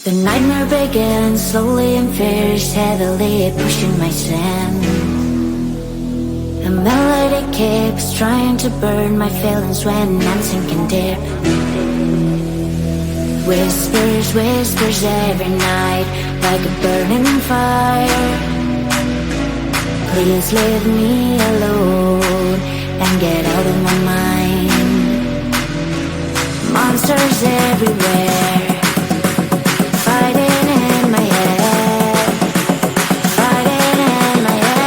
The nightmare begins slowly and fierce, heavily pushing my sin. The melody keeps trying to burn my feelings when I'm sinking deep. Whispers, whispers every night, like a burning fire. Please leave me alone and get out of my mind. Monsters everywhere, fighting in my head, fighting in my head.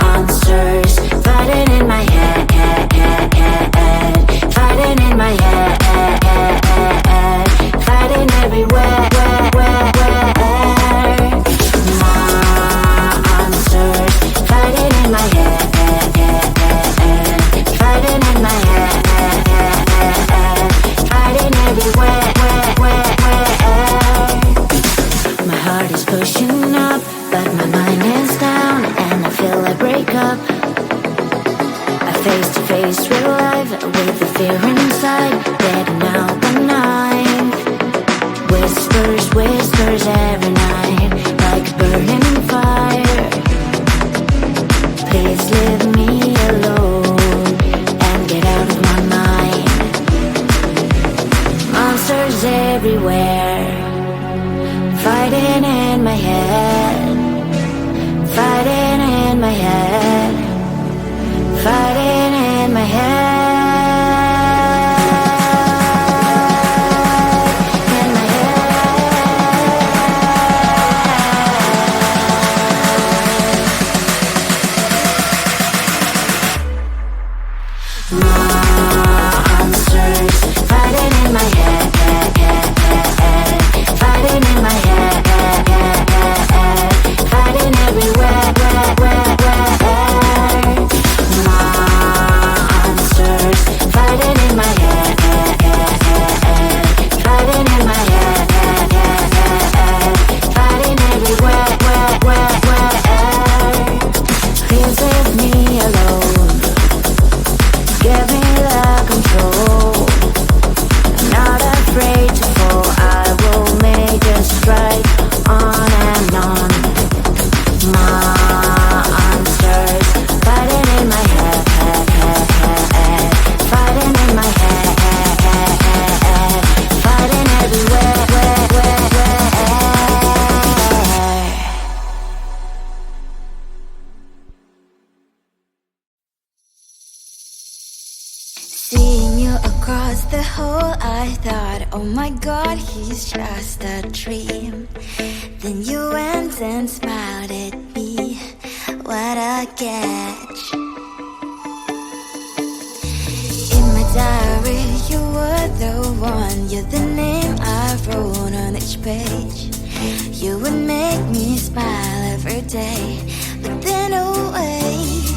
Monsters fighting in my head, fighting in my head, fighting everywhere. Monsters fighting in my head, fighting in my head, fighting everywhere. My heart is pushing up, but my mind is down, and I feel I break up. I face to face real life with the fear inside, getting out the night. Whispers, whispers every night, like a burning fire. Please leave me alone and get out of my mind. Monsters everywhere, fighting in my head, fighting in my head, fighting in my head. Monsters fighting in my head, fighting in my head, fighting everywhere. Monsters fighting in my head, fighting in my head, fighting everywhere. Please leave me alone, give me the control. I'm not afraid to fall, I will make a strike on and on. Monsters fighting in my head, fighting in my head, fighting everywhere. Seeing you across the hall, I thought, oh my god, he's just a dream. Then you went and smiled at me, what a catch. In my diary, you were the one, you're the name I wrote on each page. You would make me smile every day, but then oh wait,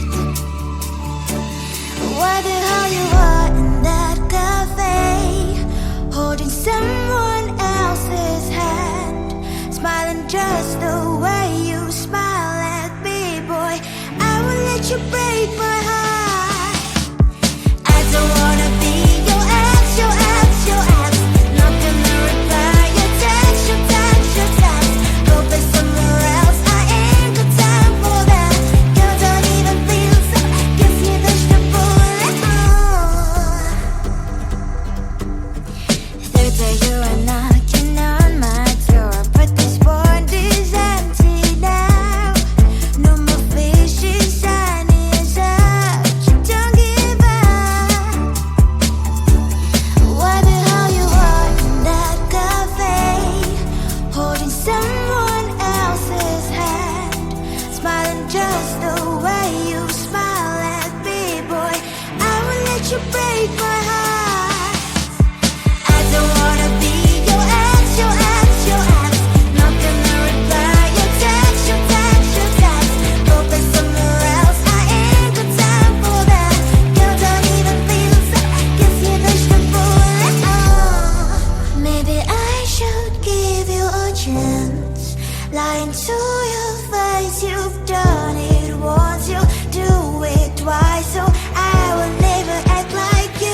why the hell you are in that cafe, holding someone else's hand, smiling just the way you smile at me, boy. I will let you break my heart. I don't wanna be your ex, your ex, your ex. Not gonna reply your text, your text, your text. Go play somewhere else, I ain't got time for that. Girl, don't even feel so, guess you dodged the bullet. Third day you are knocking on my door, but this board is empty now. No more fishes, shiny as up. You don't give up. Why the hell you are in that cafe, holding someone else's hand, smiling just the way you smile at me, boy. I will let you break my heart. I don't wanna be your ex, your ex, your ex. Not gonna reply your text, your text, your text. Go play somewhere else, I ain't got time for that. Girl, don't even feel so, guess you dodged the bullet. Maybe I should give you a chance. Lying to your face, you've done it once, you'll do it twice. So I will never act like you.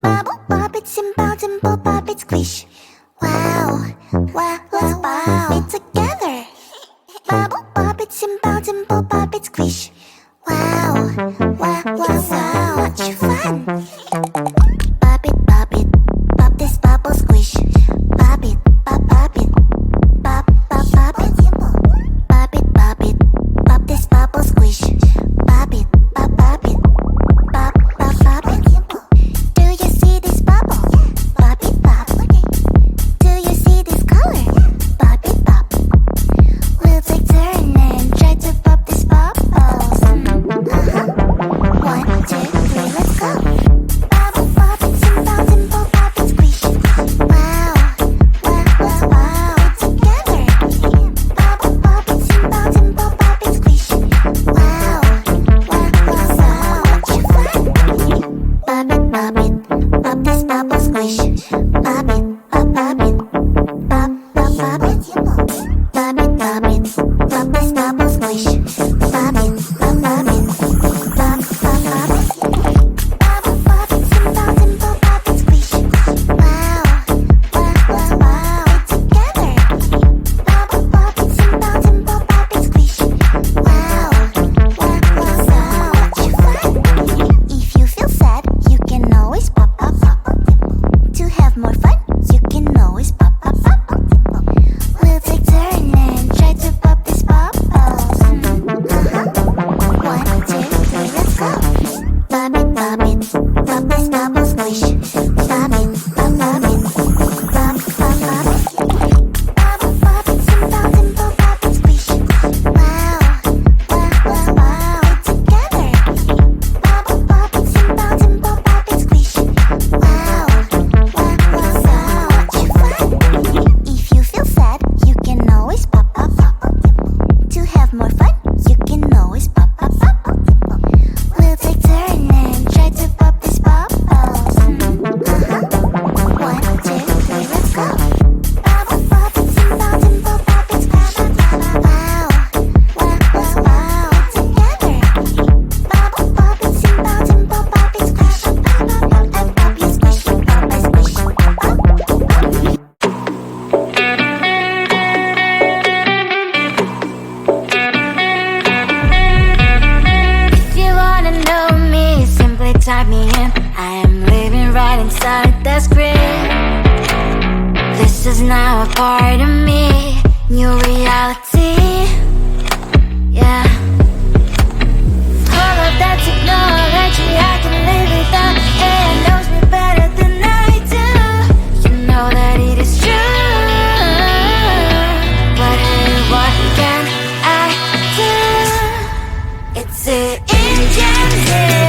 Bubble, bop it, simple, dimple, pop it, squish. Wow, wow, let's pop it together. Bubble, bop it, simple, dimple, pop it, squish. Wow, wow, wow, so much fun. Pop it, pop this bubble, squish. Pop it, pop it, pop, pop, pop it. Pop it, pop this bubble, squish. Pop it, pop it, pop, pop, pop it. Do you see this bubble? Pop it, pop. Do you see this color? Pop it, pop. We'll take turn and try to pop this bubbles. 1, 2, 3, let's go. Bubble, pop it, simple, dimple, pop it, squish. Wow, wow, wow, wow, together. Bubble, pop it, simple, dimple, pop it, squish. Wow, wow, wow, so much fun. Pop it, pop this bubble, squish. Pop it, pop it, pop, pop, pop it. Pop it, pop this bubble, squish. Pop it, pop it, pop, pop, pop it. Bubble, pop it, simple, dimple, pop it, squish. Wow, wow, wow, wow, together. Bubble, pop it, simple, dimple, pop it, squish. Wow, wow, wow, so much fun. If you feel sad, you can always pop, pop, pop. To have more fun, you can always pop, pop, pop. We'll take turn and try to pop this bubbles. 1, 2, 3, let's go. Pop it, pop this bubble, squish. Pop it, pop it, pop, pop, pop it. Bubble, pop it, simple, dimple, pop it, squish. Wow, wow, wow, wow, together. Bubble, pop it, simple, dimple, pop it, squish. Wow, wow, wow, so much fun. If you feel sad, you can always pop, pop, pop. To have more fun, you can always pop, pop, pop. We'll take turn and try to pop this bubbles. 1, 2, 3, let's go. Bubble, pop it, simple, dimple, pop it, squish. Wow, wow, wow, wow, together. Bubble, pop it, simple, dimple, pop it, squish. And pop you squish, pop I squish. If you wanna know me, simply type me in. I am living right inside the screen. This is now a part of me, new reality. Yeah. All of that technology, I can live without. It knows me better than I do. You know that it is true. But hey, what can I do? It's the engine.